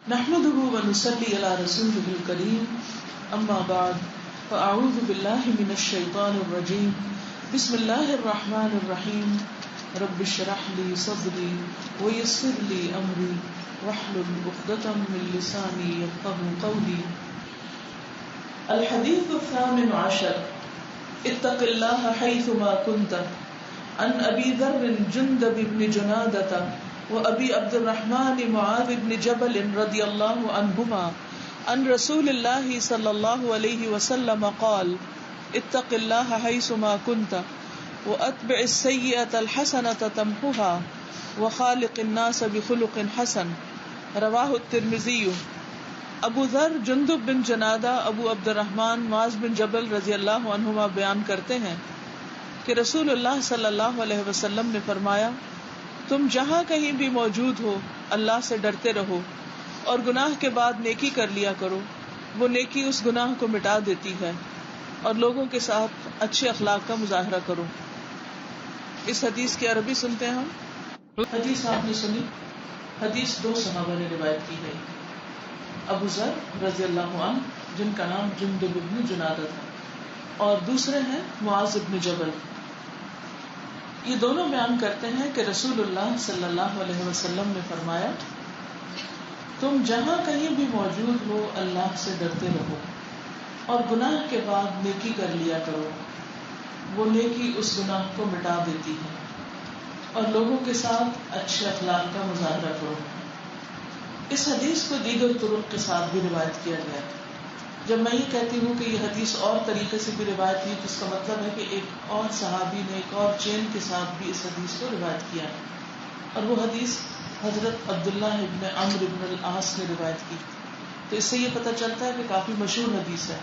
نحمده ونصلي على رسوله الكريم اما بعد فاعوذ بالله من الشيطان الرجيم بسم الله الرحمن الرحيم رب اشرح لي صدري ويسر لي امري واحلل عقدة من لساني يفقهوا قولي. الحديث الثامن عشر اتق الله حيثما كنت عن ابي ذر جندب بن جنادة وابی عبد الرحمن معاذ بن جبل رضی اللہ عنہما عن رسول اللہ صلی اللہ علیہ وسلم قال اتق اللہ حیثما کنت واتبع السیئۃ الحسنۃ تمحها وخالق الناس بخلق حسن. رواہ الترمذی. ابو ذر جندب بن جنادہ ابو عبد الرحمن معاذ بن جبل رضی اللہ عنہما بیان کرتے ہیں کہ رسول اللہ صلی اللہ علیہ وسلم نے فرمایا، تم جہاں کہیں بھی موجود ہو اللہ سے ڈرتے رہو اور گناہ کے بعد نیکی کر لیا کرو، وہ نیکی اس گناہ کو مٹا دیتی ہے، اور لوگوں کے ساتھ اچھے اخلاق کا مظاہرہ کرو. اس حدیث کی عربی سنتے ہیں ہم. حدیث آپ نے سنی. حدیث دو صحابہ نے روایت کی ہے، ابو ذر رضی اللہ عنہ جن کا نام جندب بن جنادہ تھا، اور دوسرے ہیں معاذ بن جبل. یہ دونوں بیان کرتے ہیں کہ رسول اللہ صلی اللہ علیہ وسلم نے فرمایا، تم جہاں کہیں بھی موجود ہو اللہ سے ڈرتے رہو اور گناہ کے بعد نیکی کر لیا کرو، وہ نیکی اس گناہ کو مٹا دیتی ہے، اور لوگوں کے ساتھ اچھے اخلاق کا مظاہرہ کرو. اس حدیث کو دیگر طرق کے ساتھ بھی روایت کیا گیا ہے. جب میں یہ کہتی ہوں کہ یہ حدیث اور طریقے سے بھی روایت ہوئی تو اس کا مطلب ہے کہ ایک اور صحابی نے ایک اور چین کے ساتھ بھی اس حدیث کو روایت کیا ہے، اور وہ حدیث حضرت عبداللہ ابن عمرو ابن العاص نے روایت کی. تو اس سے یہ پتہ چلتا ہے کہ کافی مشہور حدیث ہے.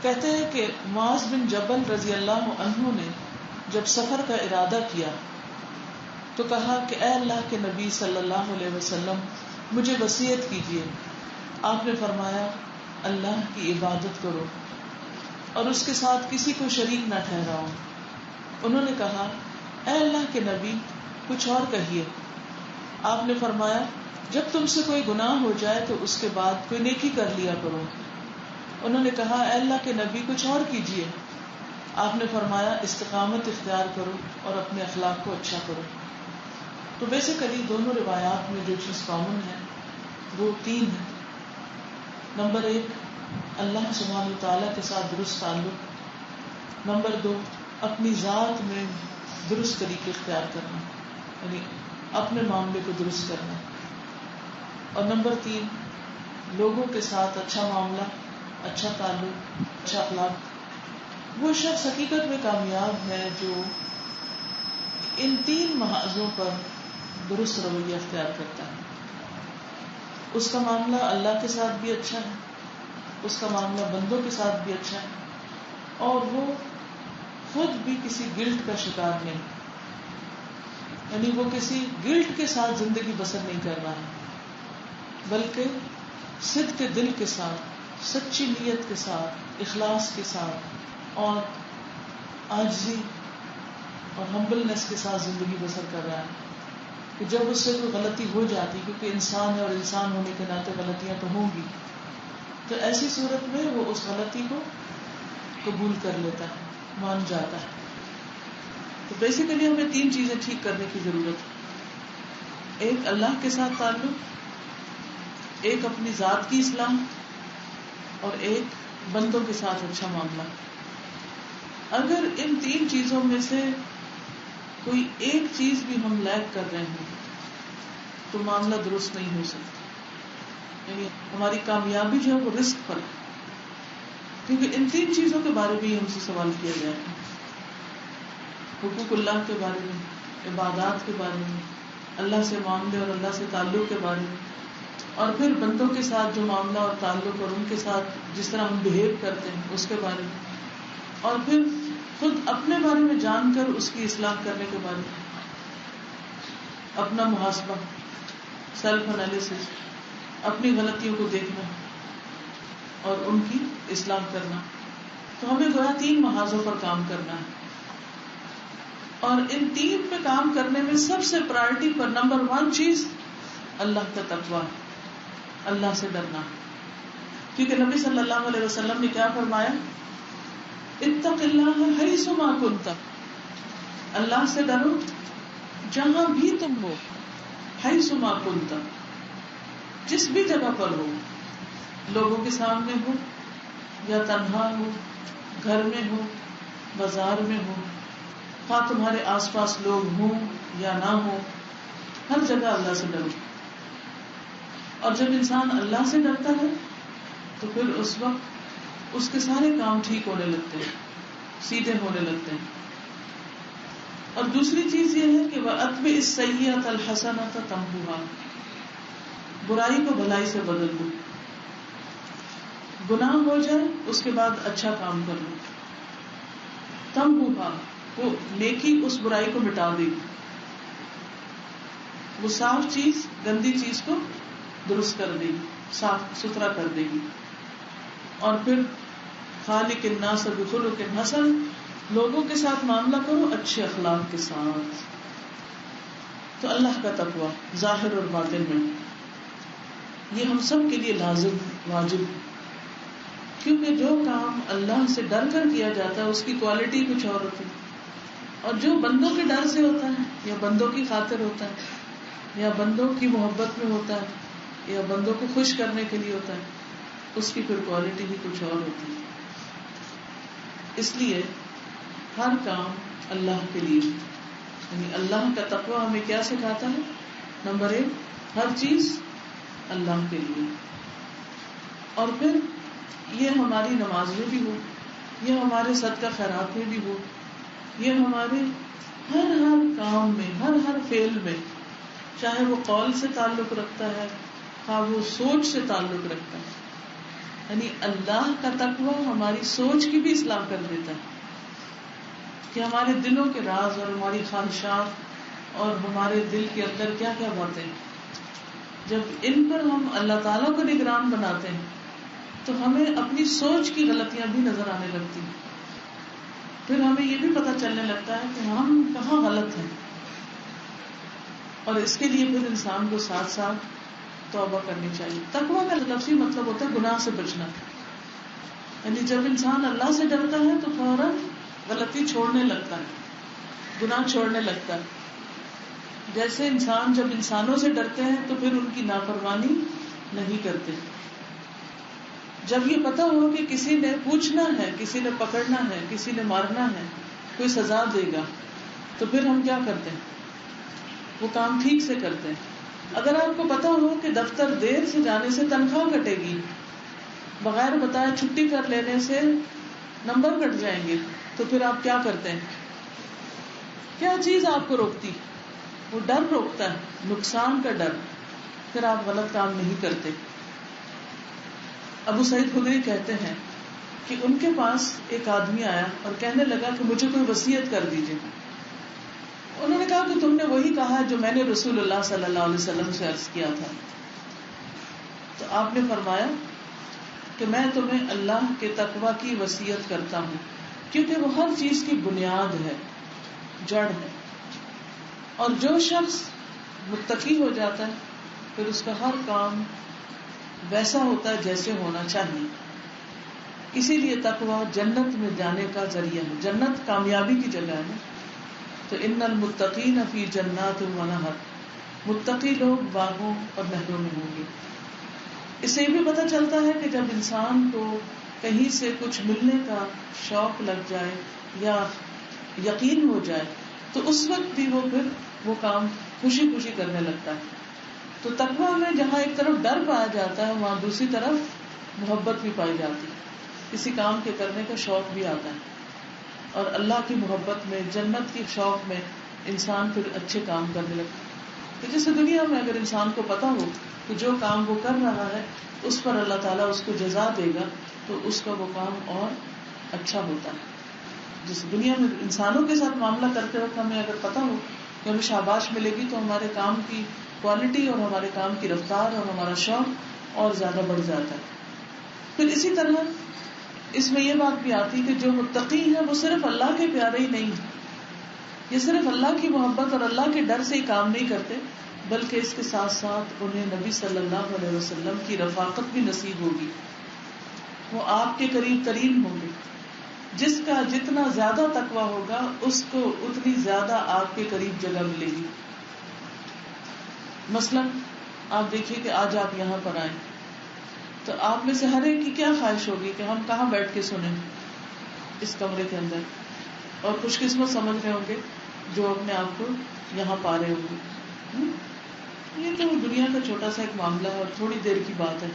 کہتے ہیں کہ معاذ بن جبل رضی اللہ عنہ نے جب سفر کا ارادہ کیا تو کہا کہ اے اللہ کے نبی صلی اللہ علیہ وسلم مجھے وصیت کیجیے. آپ نے فرمایا، اللہ کی عبادت کرو اور اس کے ساتھ کسی کو شریک نہ ٹھہراؤ. انہوں نے کہا، اے اللہ کے نبی کچھ اور کہیے. آپ نے فرمایا، جب تم سے کوئی گناہ ہو جائے تو اس کے بعد کوئی نیکی کر لیا کرو. انہوں نے کہا، اے اللہ کے نبی کچھ اور کیجیے. آپ نے فرمایا، استقامت اختیار کرو اور اپنے اخلاق کو اچھا کرو. تو بیسیکلی دونوں روایات میں جو چیز کامن ہے وہ تین ہے. نمبر 1، اللہ سبحانہ تعالیٰ کے ساتھ درست تعلق. نمبر 2، اپنی ذات میں درست طریقے اختیار کرنا، یعنی اپنے معاملے کو درست کرنا. اور نمبر 3، لوگوں کے ساتھ اچھا معاملہ، اچھا تعلق، اچھا اخلاق. وہ شخص حقیقت میں کامیاب ہے جو ان تین محاذوں پر درست رویہ اختیار کرتا ہے. اس کا معاملہ اللہ کے ساتھ بھی اچھا ہے، اس کا معاملہ بندوں کے ساتھ بھی اچھا ہے، اور وہ خود بھی کسی گلٹ کا شکار نہیں، یعنی وہ کسی گلٹ کے ساتھ زندگی بسر نہیں کر رہا ہے، بلکہ صدق کے دل کے ساتھ، سچی نیت کے ساتھ، اخلاص کے ساتھ اور عاجزی اور ہمبلنس کے ساتھ زندگی بسر کر رہا ہے. کہ جب اس سے کوئی غلطی ہو جاتی، کیونکہ انسان ہے اور انسان ہونے کے ناطے غلطیاں تو ہوں گی، تو ایسی صورت میں وہ اس غلطی کو قبول کر لیتا ہے، مان جاتا ہے. تو بیسیکلی ہمیں تین چیزیں ٹھیک کرنے کی ضرورت ہے. ایک اللہ کے ساتھ تعلق، ایک اپنی ذات کی اصلاح، اور ایک بندوں کے ساتھ اچھا معاملہ. اگر ان تین چیزوں میں سے کوئی ایک چیز بھی ہم لیک کر رہے ہیں تو معاملہ درست نہیں ہو سکتا. یعنی ہماری کامیابی جو ہے وہ رسک پر ہے، کیونکہ ان تین چیزوں کے بارے میں ہم سے سوال کیا گیا ہے. حقوق اللہ کے بارے میں، عبادات کے بارے میں، اللہ سے معاملے اور اللہ سے تعلق کے بارے میں، اور پھر بندوں کے ساتھ جو معاملہ اور تعلق اور ان کے ساتھ جس طرح ہم بہیو کرتے ہیں اس کے بارے میں، اور پھر خود اپنے بارے میں جان کر اس کی اصلاح کرنے کے بارے میں، اپنا محاسبہ، سیلف انالیسس، اپنی غلطیوں کو دیکھنا اور ان کی اصلاح کرنا. تو ہمیں گویا تین محاذوں پر کام کرنا ہے، اور ان تین پہ کام کرنے میں سب سے پرائرٹی پر نمبر 1 چیز اللہ کا تقویٰ. اللہ سے ڈرنا. کیونکہ نبی صلی اللہ علیہ وسلم نے کیا فرمایا؟ اتق اللہ حیث ما کنت، اللہ سے ڈرو جہاں بھی تم ہو. حیث ما کنت، جس بھی جگہ پر ہو، لوگوں کے سامنے ہو یا تنہا ہو، گھر میں ہو، بازار میں ہو، ہاں تمہارے آس پاس لوگ ہوں یا نہ ہو، ہر جگہ اللہ سے ڈرو. اور جب انسان اللہ سے ڈرتا ہے تو پھر اس وقت اس کے سارے کام ٹھیک ہونے لگتے ہیں، سیدھے ہونے لگتے ہیں. اور دوسری چیز یہ ہے کہ وَأَتْبِعِ السَّيِّئَةَ الْحَسَنَةَ تَمْحُهَا، برائی کو بھلائی سے بدل دو. گناہ ہو جائے اس کے بعد اچھا کام کر لو. تَمْحُوهَا، وہ نیکی اس برائی کو مٹا دے گی، وہ صاف چیز گندی چیز کو درست کر دے گی، صاف ستھرا کر دے گی. اور پھر خالق الناس بخلق حسن، لوگوں کے ساتھ معاملہ کرو اچھے اخلاق کے ساتھ. تو اللہ کا تقوی ظاہر اور باطن میں یہ ہم سب کے لیے لازم واجب، کیونکہ جو کام اللہ سے ڈر کر کیا جاتا ہے اس کی کوالٹی کچھ اور ہوتی ہے، اور جو بندوں کے ڈر سے ہوتا ہے یا بندوں کی خاطر ہوتا ہے یا بندوں کی محبت میں ہوتا ہے یا بندوں کو خوش کرنے کے لیے ہوتا ہے، اس کی پھر کوالٹی بھی کچھ اور ہوتی ہے. اس لیے ہر کام اللہ کے لیے، یعنی اللہ کا تقوی ہمیں کیا سکھاتا ہے؟ نمبر 1، ہر چیز اللہ کے لیے. اور پھر یہ ہماری نماز میں بھی ہو، یہ ہمارے صدقہ خیرات میں بھی ہو، یہ ہمارے ہر کام میں، ہر فعل میں، چاہے وہ قول سے تعلق رکھتا ہے ہاں وہ سوچ سے تعلق رکھتا ہے. یعنی اللہ کا تقوی ہماری سوچ کی بھی اصلاح کر دیتا ہے کہ ہمارے دلوں کے راز اور ہماری خواہشات اور ہمارے دل کے اندر کیا کیا باتیں، جب ان پر ہم اللہ تعالیٰ کو نگران بناتے ہیں تو ہمیں اپنی سوچ کی غلطیاں بھی نظر آنے لگتی ہیں. پھر ہمیں یہ بھی پتہ چلنے لگتا ہے کہ ہم کہاں غلط ہیں. اور اس کے لیے پھر انسان کو ساتھ ساتھ توبہ کرنی چاہیے. تقویٰ کا لفظی مطلب ہوتا ہے گناہ سے بچنا. یعنی جب انسان اللہ سے ڈرتا ہے تو فوراً غلطی چھوڑنے لگتا ہے، گناہ چھوڑنے لگتا ہے. جیسے انسان جب انسانوں سے ڈرتے ہیں تو پھر ان کی نافرمانی نہیں کرتے. جب یہ پتا ہو کہ کسی نے پوچھنا ہے، کسی نے پکڑنا ہے، کسی نے مارنا ہے، کوئی سزا دے گا، تو پھر ہم کیا کرتے ہیں؟ وہ کام ٹھیک سے کرتے ہیں. اگر آپ کو پتا ہو کہ دفتر دیر سے جانے سے تنخواہ کٹے گی، بغیر بتائے چھٹی کر لینے سے نمبر کٹ جائیں گے، تو پھر آپ کیا کرتے ہیں؟ کیا چیز آپ کو روکتی؟ وہ ڈر روکتا ہے، نقصان کا ڈر. پھر آپ غلط کام نہیں کرتے. ابو سعید خدری کہتے ہیں کہ ان کے پاس ایک آدمی آیا اور کہنے لگا کہ مجھے کوئی وصیت کر دیجیے. انہوں نے کہا کہ تم نے وہی کہا جو میں نے رسول اللہ صلی اللہ علیہ وسلم سے عرض کیا تھا. تو آپ نے فرمایا کہ میں تمہیں اللہ کے تقوی کی وصیت کرتا ہوں، کیونکہ وہ ہر چیز کی بنیاد ہے، جڑ ہے. اور جو شخص متقی ہو جاتا ہے پھر اس کا ہر کام ویسا ہوتا ہے جیسے ہونا چاہیے. اسی لیے تقوی جنت میں جانے کا ذریعہ ہے. جنت کامیابی کی جگہ ہے. تو ان المتقین فی جنات و نہر، متقی لوگ باغوں اور نہروں میں ہوں گے. اس سے یہ بھی پتہ چلتا ہے کہ جب انسان کو کہیں سے کچھ ملنے کا شوق لگ جائے یا یقین ہو جائے تو اس وقت بھی وہ پھر وہ کام خوشی خوشی کرنے لگتا ہے. تو تقویٰ میں جہاں ایک طرف ڈر پایا جاتا ہے وہاں دوسری طرف محبت بھی پائی جاتی ہے، کسی کام کے کرنے کا شوق بھی آتا ہے. اور اللہ کی محبت میں، جنت کی شوق میں انسان پھر اچھے کام کرنے لگتا ہے. تو جیسے دنیا میں اگر انسان کو پتا ہو کہ جو کام وہ کر رہا ہے اس پر اللہ تعالیٰ اس کو جزا دے گا تو اس کا وہ کام اور اچھا ہوتا ہے. جس دنیا میں انسانوں کے ساتھ معاملہ کرتے وقت ہمیں اگر پتا ہو کہ ہمیں شاباش ملے گی تو ہمارے کام کی کوالٹی اور ہمارے کام کی رفتار اور ہمارا شوق اور زیادہ بڑھ جاتا ہے. پھر اسی طرح اس میں یہ بات بھی آتی کہ جو متقی ہیں وہ صرف اللہ کے پیارے ہی نہیں، یہ صرف اللہ کی محبت اور اللہ کے ڈر سے ہی کام نہیں کرتے بلکہ اس کے ساتھ ساتھ انہیں نبی صلی اللہ علیہ وسلم کی رفاقت بھی نصیب ہوگی. وہ آپ کے قریب ترین ہوں گے. جس کا جتنا زیادہ تقویٰ ہوگا اس کو اتنی زیادہ آپ کے قریب جگہ ملے گی. مثلا آپ دیکھیے کہ آج آپ یہاں پر آئے تو آپ میں سے ہر ایک کی کیا خواہش ہوگی کہ ہم کہاں بیٹھ کے سنیں اس کمرے کے اندر, اور خوش قسمت سمجھ رہے ہوں گے جو اپنے آپ کو یہاں پا رہے ہوں گے. یہ تو دنیا کا چھوٹا سا ایک معاملہ ہے اور تھوڑی دیر کی بات ہے.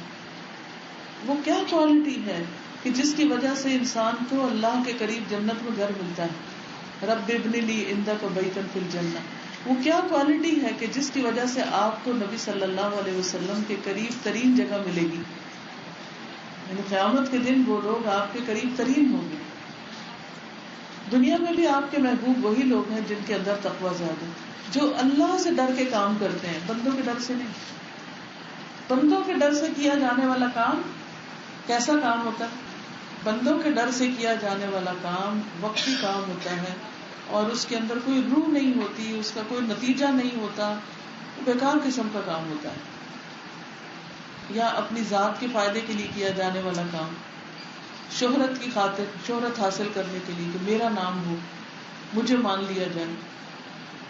وہ کیا کوالٹی ہے کہ جس کی وجہ سے انسان کو اللہ کے قریب جنت میں گھر ملتا ہے. رب ابن لی عندک بیتا فی الجنہ. وہ کیا کوالٹی ہے کہ جس کی وجہ سے آپ کو نبی صلی اللہ علیہ وسلم کے قریب ترین جگہ ملے گی. یعنی قیامت کے دن وہ لوگ آپ کے قریب ترین ہوں گے. دنیا میں بھی آپ کے محبوب وہی لوگ ہیں جن کے اندر تقویٰ زیادہ, جو اللہ سے ڈر کے کام کرتے ہیں, بندوں کے ڈر سے نہیں. بندوں کے ڈر سے کیا جانے والا کام کیسا کام ہوتا ہے؟ بندوں کے ڈر سے کیا جانے والا کام وقتی کام ہوتا ہے اور اس کے اندر کوئی روح نہیں ہوتی, اس کا کوئی نتیجہ نہیں ہوتا, بیکار قسم کا کام ہوتا ہے. یا اپنی ذات کے فائدے کے لیے کیا جانے والا کام, شہرت کی خاطر, شہرت حاصل کرنے کے لیے کہ میرا نام ہو, مجھے مان لیا جائے,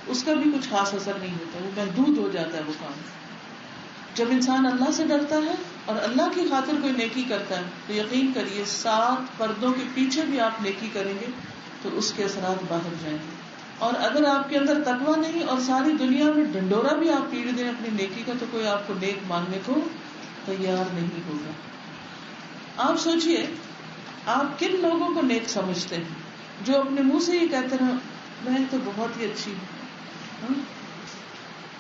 اس کا بھی کچھ خاص اثر نہیں ہوتا, وہ محدود ہو جاتا ہے وہ کام. جب انسان اللہ سے ڈرتا ہے اور اللہ کی خاطر کوئی نیکی کرتا ہے تو یقین کریے 7 پردوں کے پیچھے بھی آپ نیکی کریں گے تو اس کے اثرات باہر جائیں گے. اور اگر آپ کے اندر تقویٰ نہیں اور ساری دنیا میں ڈنڈورا بھی آپ پیڑ دیں اپنی نیکی کا تو کوئی آپ کو نیک ماننے کو تیار نہیں ہوگا. آپ سوچئے آپ کن لوگوں کو نیک سمجھتے ہیں جو اپنے منہ سے یہ کہتے ہیں میں تو بہت ہی اچھی ہوں,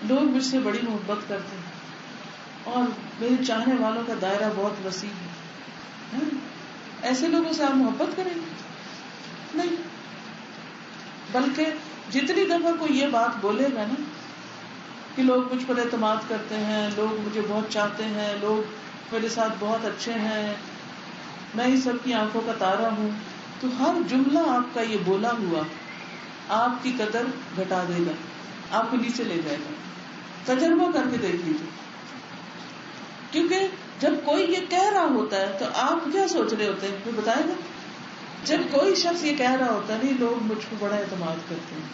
لوگ مجھ سے بڑی محبت کرتے ہیں اور میرے چاہنے والوں کا دائرہ بہت وسیع ہے. ایسے لوگوں سے آپ محبت کریں گے؟ نہیں. بلکہ جتنی دفعہ کوئی یہ بات بولے گا نا کہ لوگ مجھ پر اعتماد کرتے ہیں, لوگ مجھے بہت چاہتے ہیں, لوگ میرے ساتھ بہت اچھے ہیں, میں ہی سب کی آنکھوں کا تارا ہوں, تو ہر جملہ آپ کا یہ بولا ہوا آپ کی قدر گھٹا دے گا, آپ کو نیچے لے جائے گا. تجربہ کر کے دیکھ لیجیے. کیونکہ جب کوئی یہ کہہ رہا ہوتا ہے تو آپ کیا سوچ رہے ہوتے ہیں, کوئی بتائے گا؟ جب کوئی شخص یہ کہہ رہا ہوتا ہے نہیں لوگ مجھ کو بڑا اعتماد کرتے ہیں,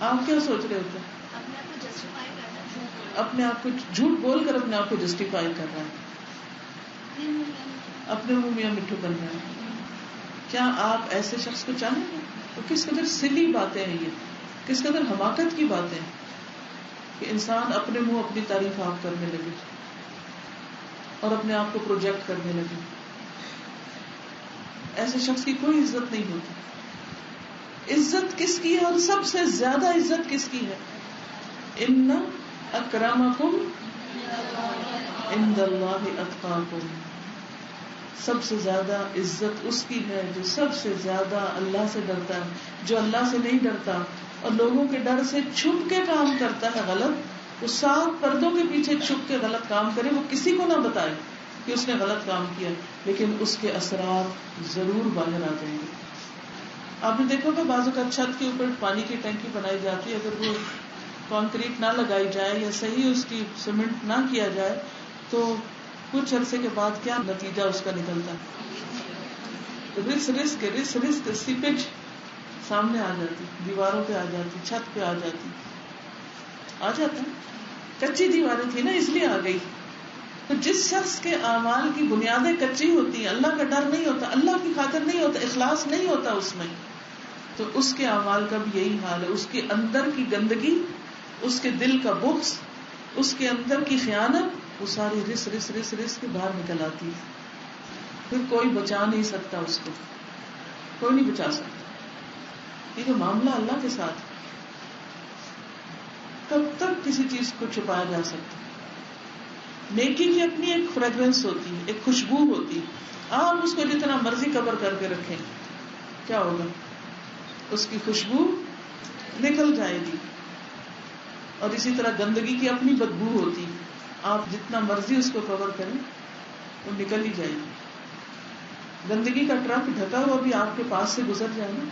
آپ کیا سوچ رہے ہوتے ہیں؟ اپنے آپ کو جھوٹ بول کر اپنے آپ کو جسٹیفائی کر رہا ہے, اپنے منہ میاں مٹھو بن رہا ہے. کیا آپ ایسے شخص کو چاہیں گے؟ تو کس قدر سلی باتیں ہیں یہ, کس قدر حماقت کی باتیں ہیں کہ انسان اپنے منہ اپنی تعریف آپ کرنے لگے اور اپنے آپ کو پروجیکٹ کرنے لگے. ایسے شخص کی کوئی عزت نہیں ہوتی. عزت کس کی ہے اور سب سے زیادہ عزت کس کی ہے؟ ان اکرمکم عند اللہ اتقاکم. سب سے زیادہ عزت اس کی ہے جو سب سے زیادہ اللہ سے ڈرتا ہے. جو اللہ سے نہیں ڈرتا اور لوگوں کے ڈر سے چھپ کے کام کرتا ہے غلط, وہ 7 پردوں کے پیچھے چھپ کے غلط کام کرے, وہ کسی کو نہ بتائے کہ اس نے غلط کام کیا, لیکن اس کے اثرات ضرور باہر آ جائیں گے. آپ نے دیکھا کہ بعض اوقات چھت کے اوپر پانی کی ٹینکی بنائی جاتی ہے, اگر وہ کانکریٹ نہ لگائی جائے یا صحیح اس کی سیمنٹ نہ کیا جائے تو کچھ عرصے کے بعد کیا نتیجہ اس کا نکلتا ہے؟ رس کے سیپیج سامنے آ جاتی, دیواروں پہ آ جاتی, چھت پہ آ جاتا ہے. کچی دیواریں تھی نا اس لیے آ گئی. تو جس شخص کے اعمال کی بنیادیں کچی ہوتی ہیں, اللہ کا ڈر نہیں ہوتا, اللہ کی خاطر نہیں ہوتا, اخلاص نہیں ہوتا اس میں, تو اس کے اعمال کا بھی یہی حال ہے. اس کے اندر کی گندگی, اس کے دل کا بغض, اس کے اندر کی خیانت, وہ ساری رس کے باہر نکل آتی ہے. پھر کوئی بچا نہیں سکتا اس کو, کوئی نہیں بچا سکتا. یہ تو معاملہ اللہ کے ساتھ. کب تک کسی چیز کو چھپایا جا سکتا؟ نیکی کی اپنی ایک فریگرنس ہوتی ہے, ایک خوشبو ہوتی ہے. آپ اس کو جتنا مرضی کور کر کے رکھیں, کیا ہوگا؟ اس کی خوشبو نکل جائے گی. اور اسی طرح گندگی کی اپنی بدبو ہوتی ہے, آپ جتنا مرضی اس کو کور کریں وہ نکل ہی جائے گی. گندگی کا ٹرک ڈھکا ہوا بھی آپ کے پاس سے گزر جائے نا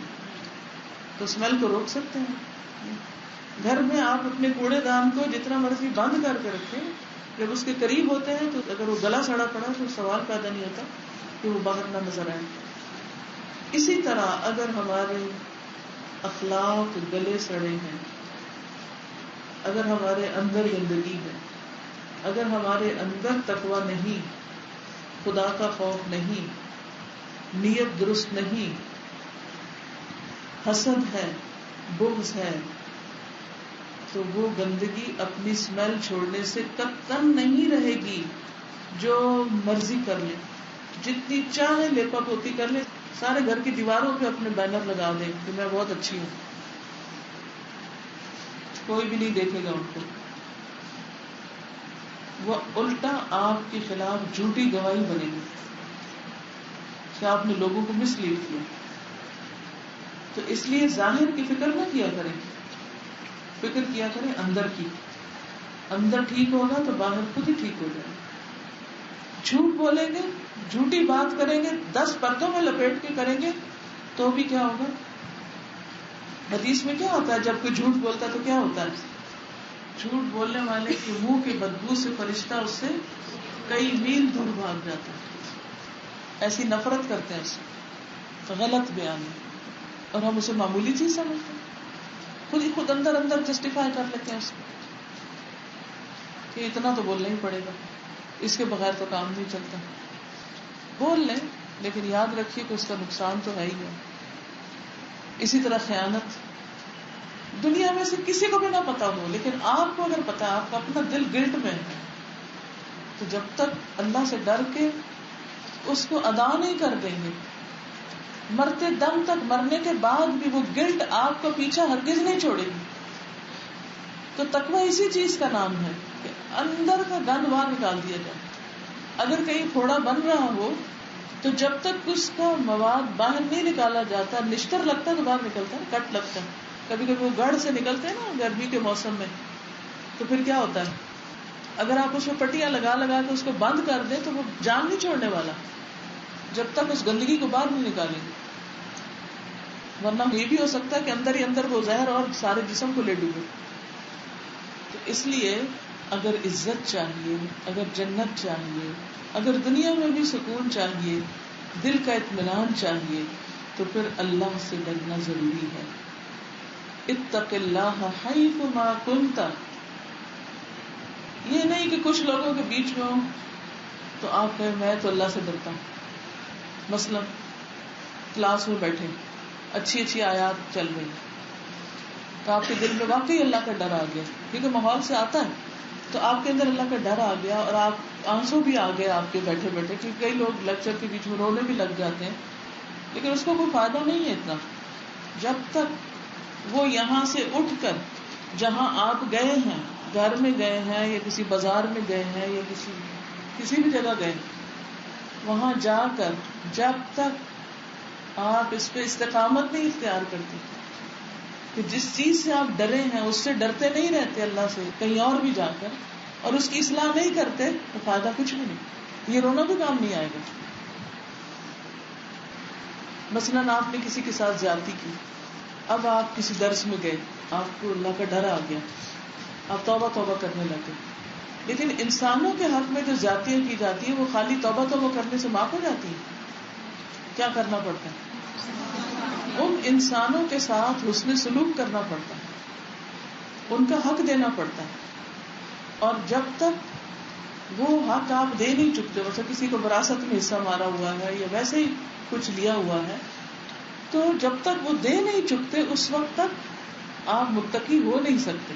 تو اسمیل کو روک سکتے ہیں, گھر میں آپ اپنے کوڑے دان کو جتنا مرضی بند کر کے رکھیں، جب اس کے قریب ہوتے ہیں تو اگر وہ گلا سڑا پڑا تو سوال پیدا نہیں ہوتا کہ وہ باہر نہ نظر آئے. اسی طرح اگر ہمارے اخلاق گلے سڑے ہیں، اگر ہمارے اندر گندگی ہے، اگر ہمارے اندر تقویٰ نہیں، خدا کا خوف نہیں، نیت درست نہیں، حسد ہے، بغض ہے، تو وہ گندگی اپنی اسمیل چھوڑنے سے قطعاً نہیں رہے گی. جو مرضی کر لے، جتنی چاہے لیپا پوتی کر لے، سارے گھر کی دیواروں پہ اپنے بینر لگا دے کہ میں بہت اچھی ہوں، کوئی بھی نہیں دیکھے گا ان کو. وہ الٹا آپ کے خلاف جھوٹی گواہی بنے گی کہ آپ نے لوگوں کو مس لیڈ کیا. تو اس لیے ظاہر کی فکر نہ کیا کریں، فکر کیا کریں اندر کی. اندر ٹھیک ہوگا تو باہر خود ہی ٹھیک ہو جائے. جھوٹ بولیں گے، جھوٹی بات کریں گے، 10 پردوں میں لپیٹ کے کریں گے تو بھی کیا ہوگا؟ حدیث میں کیا ہوتا ہے جب کوئی جھوٹ بولتا ہے تو کیا ہوتا ہے؟ جھوٹ بولنے والے کے منہ کی بدبو سے فرشتہ اس سے کئی میل دور بھاگ جاتا ہے. ایسی نفرت کرتے ہیں اس سے، غلط بیان ہے، اور ہم اسے معمولی چیز سمجھتے ہیں، خود ہی خود اندر اندر جسٹیفائی کر لیتے ہیں اس کو کہ اتنا تو بولنا ہی پڑے گا، اس کے بغیر تو کام نہیں چلتا. بول لیں لیکن یاد رکھیے کہ اس کا نقصان تو ہے ہی ہے. اسی طرح خیانت، دنیا میں سے کسی کو بھی نہ پتا ہو لیکن آپ کو اگر پتا، آپ کا اپنا دل گلٹ میں ہے، تو جب تک اللہ سے ڈر کے اس کو ادا نہیں کر دیں گے، مرتے دم تک، مرنے کے بعد بھی وہ گلٹ آپ کا پیچھا ہرگز نہیں چھوڑے گی. تو تقویٰ اسی چیز کا نام ہے کہ اندر کا گند باہر نکال دیا جائے. اگر کہیں پھوڑا بن رہا ہو تو جب تک اس کا مواد باہر نہیں نکالا جاتا، نشتر لگتا ہے تو باہر نکلتا ہے، کٹ لگتا ہے. کبھی کبھی وہ گڑھ سے نکلتے ہیں نا گرمی کے موسم میں، تو پھر کیا ہوتا ہے؟ اگر آپ اس میں پٹیاں لگا لگا کے اس کو بند کر دیں تو وہ جان نہیں چھوڑنے والا جب تک اس گندگی کو باہر نہیں نکالیں گے. ورنہ یہ بھی ہو سکتا ہے کہ اندر ہی اندر وہ زہر اور سارے جسم کو لے ڈوبے. تو اس لیے اگر عزت چاہیے، اگر جنت چاہیے، اگر دنیا میں بھی سکون چاہیے، دل کا اطمینان چاہیے، تو پھر اللہ سے ڈرنا ضروری ہے. اتق اللہ حیث ما کنت. یہ نہیں کہ کچھ لوگوں کے بیچ میں ہو تو آپ کہیں میں تو اللہ سے ڈرتا ہوں. مثلا کلاس میں بیٹھے، اچھی اچھی آیات چل رہی، تو آپ کے دل میں واقعی اللہ کا ڈر آ گیا، کیونکہ ماحول سے آتا ہے، تو آپ کے اندر اللہ کا ڈر آ گیا اور آپ آنسو بھی آ گئے آپ کے بیٹھے بیٹھے. کیونکہ کئی لوگ لیکچر کے بیچ میں رونے بھی لگ جاتے ہیں، لیکن اس کو کوئی فائدہ نہیں ہے اتنا، جب تک وہ یہاں سے اٹھ کر جہاں آپ گئے ہیں، گھر میں گئے ہیں یا کسی بازار میں گئے ہیں یا کسی بھی جگہ گئے، وہاں جا کر جب تک آپ اس پہ استقامت نہیں اختیار کرتے کہ جس چیز سے آپ ڈرے ہیں اس سے ڈرتے نہیں رہتے اللہ سے کہیں اور بھی جا کر، اور اس کی اصلاح نہیں کرتے، تو فائدہ کچھ بھی نہیں. یہ رونا بھی کام نہیں آئے گا. مثلاً آپ نے کسی کے ساتھ زیادتی کی، اب آپ کسی درس میں گئے، آپ کو اللہ کا ڈر آ گیا، آپ توبہ کرنے لگے، لیکن انسانوں کے حق میں جو زیادتیاں کی جاتی ہیں وہ خالی توبہ کرنے سے معاف ہو جاتی ہیں؟ کیا کرنا پڑتا ہے؟ ان انسانوں کے ساتھ حسن سلوک کرنا پڑتا ہے، ان کا حق دینا پڑتا ہے. اور جب تک وہ حق آپ دے نہیں چکتے، مثلا کسی کو وراثت میں حصہ مارا ہوا ہے یا ویسے ہی کچھ لیا ہوا ہے، تو جب تک وہ دے نہیں چکتے اس وقت تک آپ متقی ہو نہیں سکتے.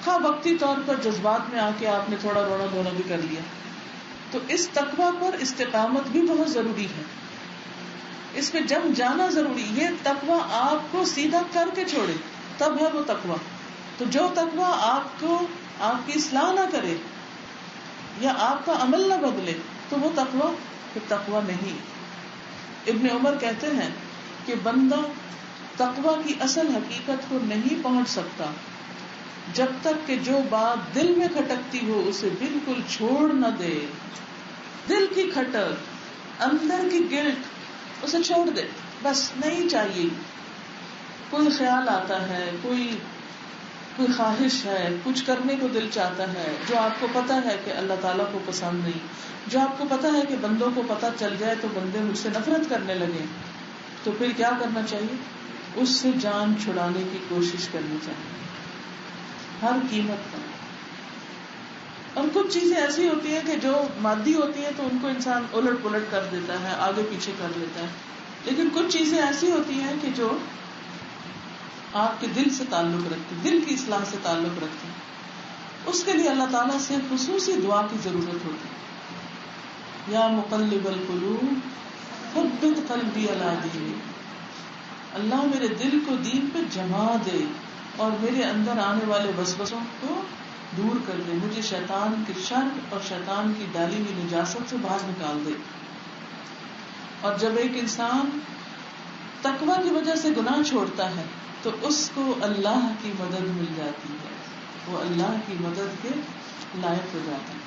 ہاں وقتی طور پر جذبات میں آ کے آپ نے تھوڑا رونا دھونا بھی کر لیا، تو اس تقویٰ پر استقامت بھی بہت ضروری ہے، اس پہ جم جانا ضروری. یہ تقویٰ آپ کو سیدھا کر کے چھوڑے تب ہے وہ تقویٰ. تو جو تقویٰ آپ کو آپ کی اصلاح نہ کرے یا آپ کا عمل نہ بدلے تو وہ تقویٰ پھر تقویٰ نہیں. ابن عمر کہتے ہیں کہ بندہ تقویٰ کی اصل حقیقت کو نہیں پہنچ سکتا جب تک کہ جو بات دل میں کھٹکتی ہو اسے بالکل چھوڑ نہ دے. دل کی کھٹک، اندر کی گلٹ، اسے چھوڑ دے، بس نہیں چاہیے. کوئی خیال آتا ہے، کوئی کوئی خواہش ہے، کچھ کرنے کو دل چاہتا ہے جو آپ کو پتا ہے کہ اللہ تعالیٰ کو پسند نہیں، جو آپ کو پتا ہے کہ بندوں کو پتا چل جائے تو بندے مجھ سے نفرت کرنے لگے، تو پھر کیا کرنا چاہیے؟ اس سے جان چھڑانے کی کوشش کرنی چاہیے ہر قیمت پر. اور کچھ چیزیں ایسی ہوتی ہیں کہ جو مادی ہوتی ہیں تو ان کو انسان الٹ پلٹ کر دیتا ہے، آگے پیچھے کر لیتا ہے، لیکن کچھ چیزیں ایسی ہوتی ہیں کہ جو آپ کے دل سے تعلق رکھتی، دل کی اصلاح سے تعلق رکھتی، اس کے لیے اللہ تعالیٰ سے خصوصی دعا کی ضرورت ہوتی. یا مقلب القلوب ثبت قلبی علی دینک، اللہ میرے دل کو دین پہ جما دے اور میرے اندر آنے والے وسوسوں کو دور کر دے، مجھے شیطان کے شر اور شیطان کی ڈالی ہوئی نجاست سے باہر نکال دے. اور جب ایک انسان تقوی کی وجہ سے گناہ چھوڑتا ہے تو اس کو اللہ کی مدد مل جاتی ہے، وہ اللہ کی مدد کے لائق ہو جاتا ہے.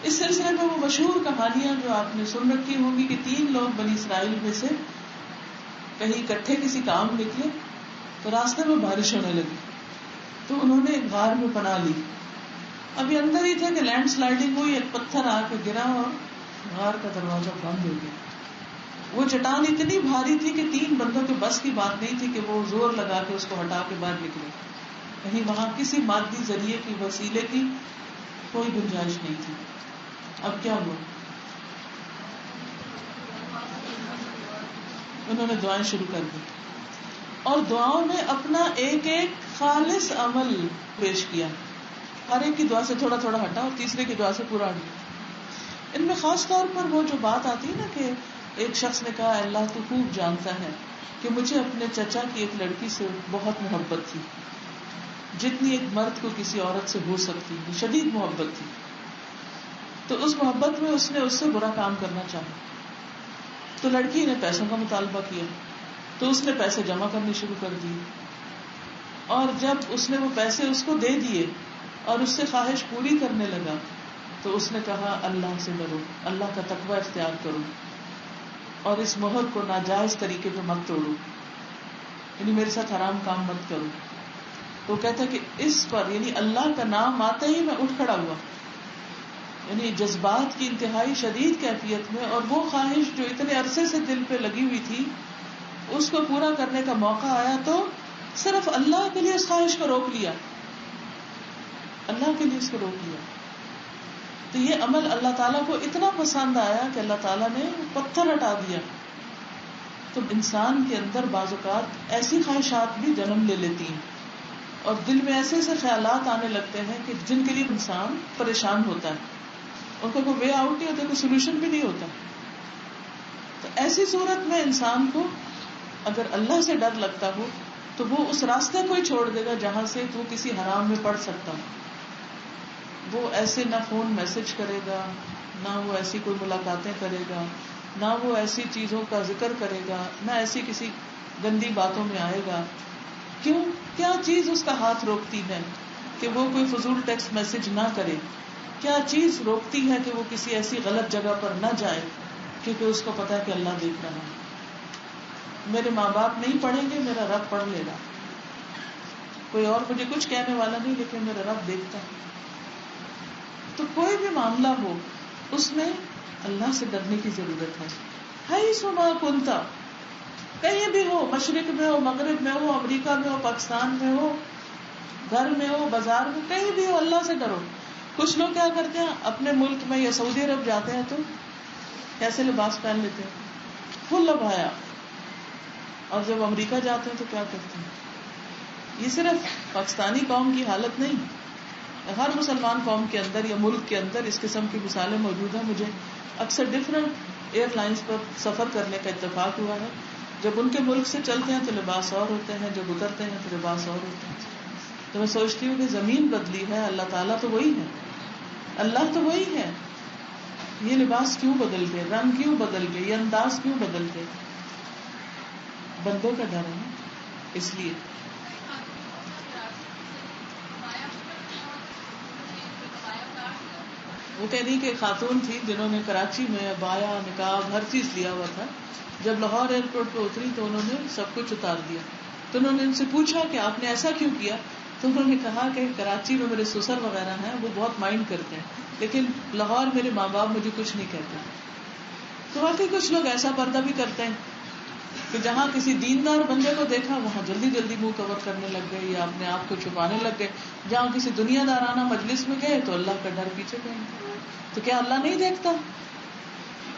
اس سلسلے میں وہ مشہور کہانیاں جو آپ نے سن رکھی ہوں گی کہ 3 لوگ بنی اسرائیل میں سے کہیں اکٹھے کسی کام نکلے تو راستے میں بارش ہونے لگی تو انہوں نے ایک غار میں پناہ لی. ابھی اندر ہی تھے کہ لینڈ سلائڈنگ ہوئی، ایک پتھر آ کے گرا اور غار کا دروازہ بند ہو گیا. وہ چٹان اتنی بھاری تھی کہ 3 بندوں کے بس کی بات نہیں تھی کہ وہ زور لگا کے اس کو ہٹا کے باہر نکلے. کہیں وہاں کسی مادی ذریعے کی وسیلے کی کوئی گنجائش نہیں تھی. اب کیا ہوا؟ انہوں نے دعائیں شروع کر دی اور دعاؤں میں اپنا ایک ایک خالص عمل پیش کیا. ہر ایک کی دعا سے تھوڑا تھوڑا ہٹا اور تیسرے کی دعا سے پورا ہٹا. ان میں خاص طور پر وہ جو بات آتی ہے نا کہ ایک شخص نے کہا اللہ تو خوب جانتا ہے کہ مجھے اپنے چچا کی ایک لڑکی سے بہت محبت تھی، جتنی ایک مرد کو کسی عورت سے ہو سکتی، شدید محبت تھی. تو اس محبت میں اس سے برا کام کرنا چاہا تو لڑکی نے پیسوں کا مطالبہ کیا تو اس نے پیسے جمع کرنے شروع کر دیے. اور جب اس نے وہ پیسے اس کو دے دیے اور اس سے خواہش پوری کرنے لگا تو اس نے کہا اللہ سے ڈرو، اللہ کا تقوی اختیار کرو اور اس مہر کو ناجائز طریقے پہ مت توڑو، یعنی میرے ساتھ حرام کام مت کرو. تو کہتا ہے کہ اس پر یعنی اللہ کا نام آتے ہی میں اٹھ کھڑا ہوا، یعنی جذبات کی انتہائی شدید کیفیت میں، اور وہ خواہش جو اتنے عرصے سے دل پہ لگی ہوئی تھی اس کو پورا کرنے کا موقع آیا تو صرف اللہ کے لیے اس خواہش کو روک لیا، اللہ کے لیے اس کو روک لیا. تو یہ عمل اللہ تعالیٰ کو اتنا پسند آیا کہ اللہ تعالیٰ نے پتھر ہٹا دیا. تو انسان کے اندر بعض اوقات ایسی خواہشات بھی جنم لے لیتی ہیں اور دل میں ایسے ایسے خیالات آنے لگتے ہیں کہ جن کے لیے انسان پریشان ہوتا ہے، ان کو کوئی وے آؤٹ نہیں ہوتا، کوئی سولوشن بھی نہیں ہوتا. تو ایسی صورت میں انسان کو اگر اللہ سے ڈر لگتا ہو تو وہ اس راستے کو ہی چھوڑ دے گا جہاں سے وہ کسی حرام میں پڑ سکتا ہو. وہ ایسے نہ فون میسج کرے گا، نہ وہ ایسی کوئی ملاقاتیں کرے گا، نہ وہ ایسی چیزوں کا ذکر کرے گا، نہ ایسی کسی گندی باتوں میں آئے گا. کیوں؟ کیا چیز اس کا ہاتھ روکتی ہے کہ وہ کوئی فضول ٹیکسٹ میسج نہ کرے؟ کیا چیز روکتی ہے کہ وہ کسی ایسی غلط جگہ پر نہ جائے کیونکہ اس کو پتا ہے کہ اللہ دیکھ رہا ہے. میرے ماں باپ نہیں پڑھیں گے، میرا رب پڑھ لے گا. کوئی اور مجھے کچھ کہنے والا نہیں لیکن میرا رب دیکھتا ہے. تو کوئی بھی معاملہ ہو اس میں اللہ سے ڈرنے کی ضرورت ہے. حیث ما کنت، کہیں بھی ہو، مشرق میں ہو، مغرب میں ہو، امریکہ میں ہو، پاکستان میں ہو، گھر میں ہو، بازار میں، کہیں بھی ہو، اللہ سے ڈرو. کچھ لوگ کیا کرتے ہیں اپنے ملک میں یا سعودی عرب جاتے ہیں تو کیسے لباس پہن لیتے ہیں، فل ابایا، اور جب امریکہ جاتے ہیں تو کیا کرتے ہیں. یہ صرف پاکستانی قوم کی حالت نہیں، ہر مسلمان قوم کے اندر یا ملک کے اندر اس قسم کی مثالیں موجود ہیں. مجھے اکثر ڈفرینٹ ایئر لائنز پر سفر کرنے کا اتفاق ہوا ہے. جب ان کے ملک سے چلتے ہیں تو لباس اور ہوتے ہیں، جب اترتے ہیں تو لباس اور ہوتے ہیں. تو میں سوچتی ہوں کہ زمین بدلی ہے، اللہ تعالیٰ تو وہی ہے، اللہ تو وہی ہے. یہ لباس کیوں بدل گئے، رنگ کیوں بدل گئے، یہ انداز کیوں بدل گئے؟ بندوں کا ڈر ہے. اس لیے وہ کہہ رہی کہ خاتون تھی جنہوں نے کراچی میں بایا، نقاب، ہر چیز لیا ہوا تھا. جب لاہور ایئرپورٹ پہ اتری تو انہوں نے سب کچھ اتار دیا. تو انہوں نے ان سے پوچھا کہ آپ نے ایسا کیوں کیا؟ تو انہوں نے کہا کہ کراچی میں میرے سسر وغیرہ ہیں وہ بہت مائنڈ کرتے ہیں, لیکن لاہور میرے ماں باپ مجھے کچھ نہیں کہتے. تو واقعی کچھ لوگ ایسا پردہ بھی کرتے ہیں کہ جہاں کسی دیندار بندے کو دیکھا وہاں جلدی جلدی منہ کور کرنے لگ گئے یا اپنے آپ کو چھپانے لگ گئے. جہاں کسی دنیا دارانہ مجلس میں گئے تو اللہ کا ڈر پیچھے گئے. تو کیا اللہ نہیں دیکھتا؟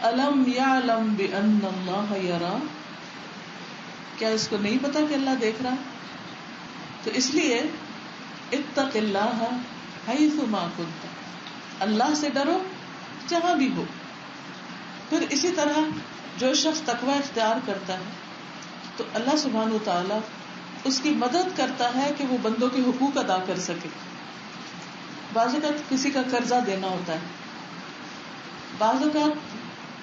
الم یعلم بان اللہ یرا, کیا اس کو نہیں پتا کہ اللہ دیکھ رہا؟ تو اس لیے اتق اللہ حیث ما کنت, اللہ سے ڈرو جہاں بھی ہو. پھر اسی طرح جو شخص تقوی اختیار کرتا ہے تو اللہ سبحانہ و تعالی اس کی مدد کرتا ہے کہ وہ بندوں کے حقوق ادا کر سکے. بعض اوقات کسی کا قرضہ دینا ہوتا ہے, بعض اوقات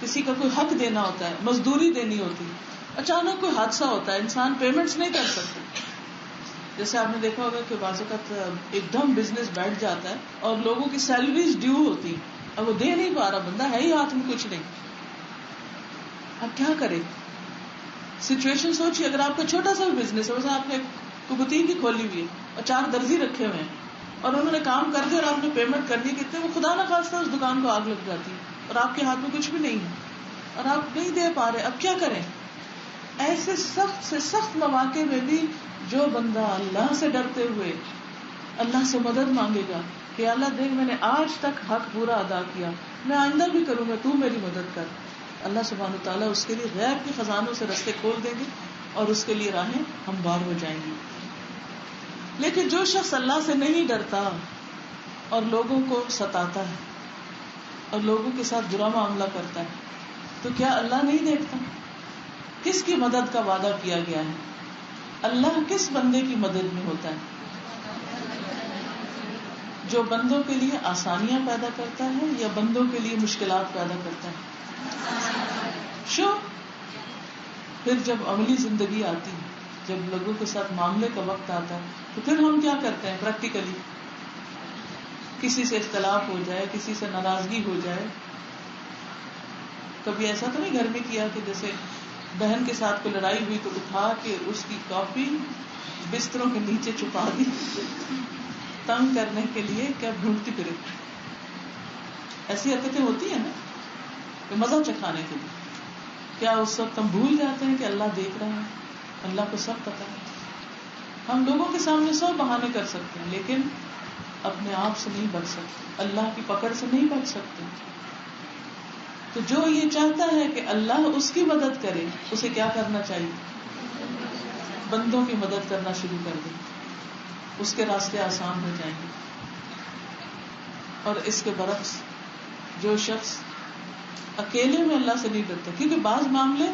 کسی کا کوئی حق دینا ہوتا ہے, مزدوری دینی ہوتی ہے, اچانک کوئی حادثہ ہوتا ہے, انسان پیمنٹس نہیں کر سکتے. جیسے آپ نے دیکھا ہوگا کہ بعض اوقات ایک دم بزنس بیٹھ جاتا ہے اور لوگوں کی سیلریز ڈیو ہوتی, اب وہ دے نہیں پا رہا, بندہ ہے ہی ہاتھ میں کچھ نہیں, اب کیا کرے؟ سچویشن سوچیے, اگر آپ کا چھوٹا سا بھی بزنس ہے, ویسے آپ نے کوئی بوتیک ہی کھولی ہوئی ہے اور 4 درزی رکھے ہوئے ہیں اور انہوں نے کام کر دیا اور آپ نے پیمنٹ کر دی, کتنے وہ خدا نہ خواستہ اس دکان کو آگ لگ جاتی ہے اور آپ کے ہاتھ میں کچھ بھی نہیں ہے اور آپ نہیں دے پا رہے, اب کیا کریں؟ ایسے سخت سے سخت مواقع میں بھی جو بندہ اللہ سے ڈرتے ہوئے اللہ سے مدد مانگے گا کہ اللہ دیکھ میں نے آج تک حق پورا ادا کیا, میں آئندہ بھی کروں گا, تو میری مدد کر, اللہ سبحانہ تعالیٰ اس کے لیے غیب کے خزانوں سے رستے کھول دیں گے اور اس کے لیے راہیں ہموار ہو جائیں گی. لیکن جو شخص اللہ سے نہیں ڈرتا اور لوگوں کو ستاتا ہے اور لوگوں کے ساتھ برا معاملہ کرتا ہے, تو کیا اللہ نہیں دیکھتا؟ کس کی مدد کا وعدہ کیا گیا ہے؟ اللہ کس بندے کی مدد میں ہوتا ہے؟ جو بندوں کے لیے آسانیاں پیدا کرتا ہے یا بندوں کے لیے مشکلات پیدا کرتا ہے؟ پھر جب عملی زندگی آتی ہے, جب لوگوں کے ساتھ معاملے کا وقت آتا ہے, تو پھر ہم کیا کرتے ہیں پریکٹیکلی؟ کسی سے اختلاف ہو جائے, کسی سے ناراضگی ہو جائے, کبھی ایسا تو نہیں گھر میں کیا کہ جیسے بہن کے ساتھ کوئی لڑائی ہوئی تو اٹھا کے اس کی کاپی بستروں کے نیچے چھپا دی, تنگ کرنے کے لیے, کیا ڈھونڈتی پھرے؟ ایسی حرکتیں ہوتی ہیں نا کہ مزہ چکھانے کے لیے. کیا اس وقت ہم بھول جاتے ہیں کہ اللہ دیکھ رہا ہے, اللہ کو سب پتا ہے؟ ہم لوگوں کے سامنے 100 بہانے کر سکتے ہیں لیکن اپنے آپ سے نہیں بچ سکتے, اللہ کی پکڑ سے نہیں بچ سکتے. تو جو یہ چاہتا ہے کہ اللہ اس کی مدد کرے, اسے کیا کرنا چاہیے؟ بندوں کی مدد کرنا شروع کر دیں, اس کے راستے آسان ہو جائیں گے. اور اس کے برعکس جو شخص اکیلے میں اللہ سے نہیں ڈرتا, کیونکہ بعض معاملے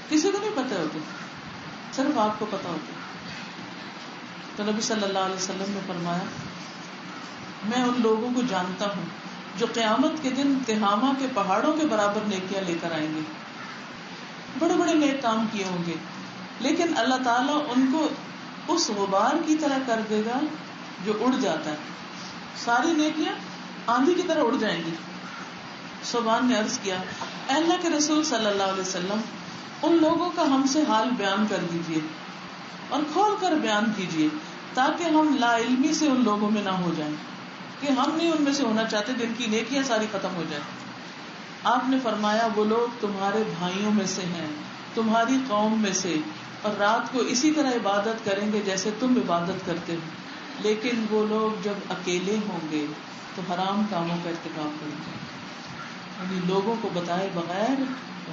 کسی کو نہیں پتہ ہوتے, صرف آپ کو پتا ہوتا. تو نبی صلی اللہ علیہ وسلم نے فرمایا, میں ان لوگوں کو جانتا ہوں جو قیامت کے دن تہامہ کے پہاڑوں کے برابر نیکیاں لے کر آئیں گے, بڑے بڑے نیک کام کیے ہوں گے, لیکن اللہ تعالیٰ ان کو اس غبار کی طرح کر دے گا جو اڑ جاتا ہے. ساری نیکیاں آندھی کی طرح اڑ جائیں گی. صوبان نے عرض کیا, اے اللہ کے رسول صلی اللہ علیہ وسلم, ان لوگوں کا ہم سے حال بیان کر دیجئے اور کھول کر بیان کیجئے تاکہ ہم لا علمی سے ان لوگوں میں نہ ہو جائیں, کہ ہم نہیں ان میں سے ہونا چاہتے جن کی نیکیاں ساری ختم ہو جائیں. آپ نے فرمایا, وہ لوگ تمہارے بھائیوں میں سے ہیں, تمہاری قوم میں سے, اور رات کو اسی طرح عبادت کریں گے جیسے تم عبادت کرتے ہو, لیکن وہ لوگ جب اکیلے ہوں گے تو حرام کاموں کا ارتکاب کریں گے, یعنی لوگوں کو بتائے بغیر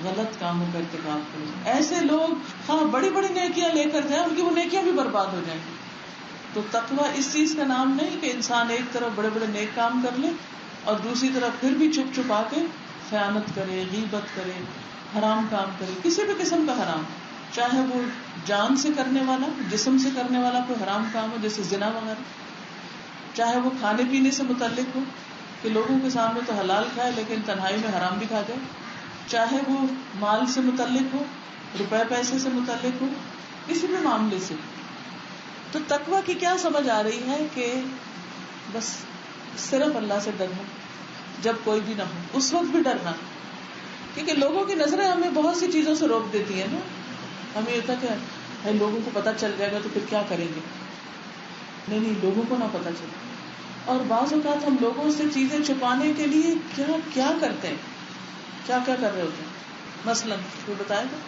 غلط کاموں کا ارتکاب کریں گے. ایسے لوگ ہاں بڑی بڑی نیکیاں لے کر جائیں, ان کی وہ نیکیاں بھی برباد ہو جائیں گی. تو تقویٰ اس چیز کا نام نہیں کہ انسان ایک طرف بڑے بڑے نیک کام کر لے اور دوسری طرف پھر بھی چھپ چھپا کے خیانت کرے, غیبت کرے, حرام کام کرے, کسی بھی قسم کا حرام, چاہے وہ جان سے کرنے والا, جسم سے کرنے والا کوئی حرام کام ہو جیسے زنا وغیرہ, چاہے وہ کھانے پینے سے متعلق ہو کہ لوگوں کے سامنے تو حلال کھائے لیکن تنہائی میں حرام بھی کھا جائے, چاہے وہ مال سے متعلق ہو, روپے پیسے سے متعلق ہو, کسی بھی معاملے سے. تو تقویٰ کی کیا سمجھ آ رہی ہے کہ بس صرف اللہ سے ڈرنا, جب کوئی بھی نہ ہو اس وقت بھی ڈرنا, کیونکہ لوگوں کی نظریں ہمیں بہت سی چیزوں سے روک دیتی ہیں نا. ہمیں یہ تھا کہ لوگوں کو پتہ چل جائے گا تو پھر کیا کریں گے, نہیں لوگوں کو نہ پتا چلے. اور بعض اوقات ہم لوگوں سے چیزیں چھپانے کے لیے کیا کیا کرتے ہیں, کیا کیا کر رہے ہوتے ہیں. مثلاً کوئی بتائے گا؟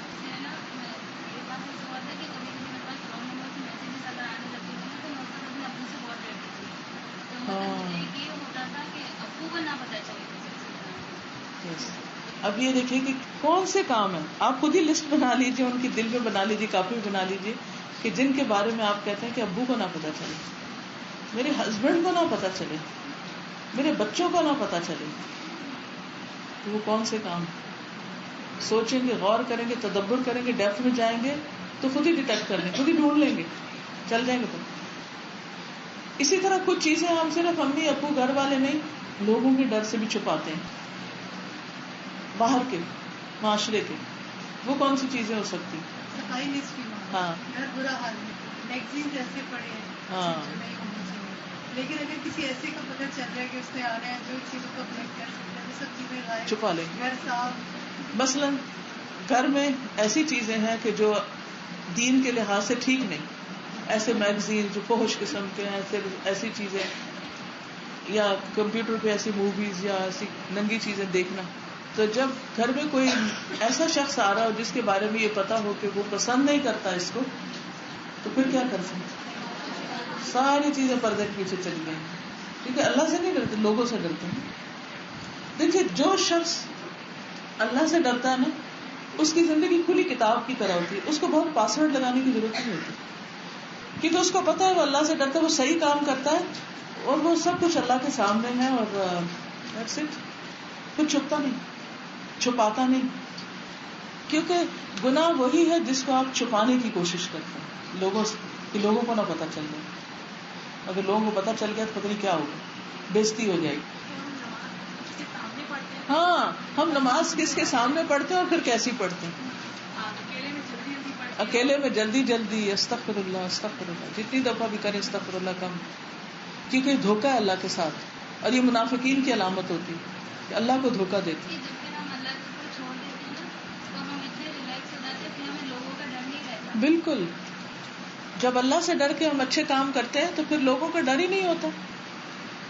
اب یہ دیکھیے کہ کون سے کام ہیں, آپ خود ہی لسٹ بنا لیجیے, ان کی دل میں بنا لیجیے, کاپی بنا لیجیے, کہ جن کے بارے میں آپ کہتے ہیں کہ ابو کو نہ پتا چلے, میرے ہسبینڈ کو نہ پتا چلے, میرے بچوں کو نہ پتا چلے. وہ کون سے کام؟ سوچیں گے, غور کریں گے, تدبر کریں گے, ڈیپتھ میں جائیں گے تو خود ہی ڈیٹیکٹ کر لیں گے, خود ہی ڈھونڈ لیں گے, چل جائیں گے. تو اسی طرح کچھ چیزیں ہم صرف امی ابو گھر والے نہیں, لوگوں کے ڈر سے بھی چھپاتے ہیں, باہر کے معاشرے کے. وہ کون سی چیزیں ہو سکتی؟ صفائی نہیں, ہاں, گھر برا حال ہے, میگزین جیسے پڑے ہیں, ہاں, نہیں ہونا چاہیے. لیکن اگر کسی ایسے کا پتہ چل رہا ہے کہ اس نے آنا ہے جو چیزوں کو اپڈیٹ کر سکتا ہے, وہ سب چیزیں غائب, چھپا لیں. گھر صاف. مثلاً گھر میں ایسی چیزیں ہیں کہ جو دین کے لحاظ سے ٹھیک نہیں, ایسے میگزین جو فحش قسم کے ہیں, ایسی چیزیں, یا کمپیوٹر پہ ایسی موویز یا ایسی ننگی چیزیں دیکھنا. تو جب گھر میں کوئی ایسا شخص آ رہا ہو جس کے بارے میں یہ پتا ہو کہ وہ پسند نہیں کرتا اس کو, تو پھر کیا کر سکتے؟ ساری چیزیں پردے کے پیچھے چلی گئی. کیونکہ اللہ سے نہیں ڈرتے, لوگوں سے ڈرتے ہیں. دیکھیے جو شخص اللہ سے ڈرتا ہے نا, اس کی زندگی کھلی کتاب کی طرح ہوتی ہے, اس کو بہت پاسورڈ لگانے کی ضرورت نہیں ہوتی, کیونکہ اس کو پتا ہے وہ اللہ سے ڈرتا ہے, وہ صحیح کام کرتا ہے, اور وہ سب کچھ اللہ کے سامنے ہے, اور کچھ چھپتا نہیں, چھپاتا نہیں. کیونکہ گناہ وہی ہے جس کو آپ چھپانے کی کوشش کرتے ہیں لوگوں سے, کہ لوگوں کو نہ پتا چل جائے. اگر لوگوں کو پتا چل گیا تو پتہ نہیں کیا ہوگا, بےزتی ہو جائے گی. ہاں, ہم نماز کس کے سامنے پڑھتے ہیں اور پھر کیسی پڑھتے ہیں؟ اکیلے میں جلدی جلدی استغفر اللہ استغفر اللہ, جتنی دفعہ بھی کرے استغفر اللہ کم, کیونکہ دھوکہ ہے اللہ کے ساتھ, اور یہ منافقین کی علامت ہوتی ہے کہ اللہ کو دھوکہ دیتے. بالکل, جب اللہ سے ڈر کے ہم اچھے کام کرتے ہیں تو پھر لوگوں کا ڈر ہی نہیں ہوتا.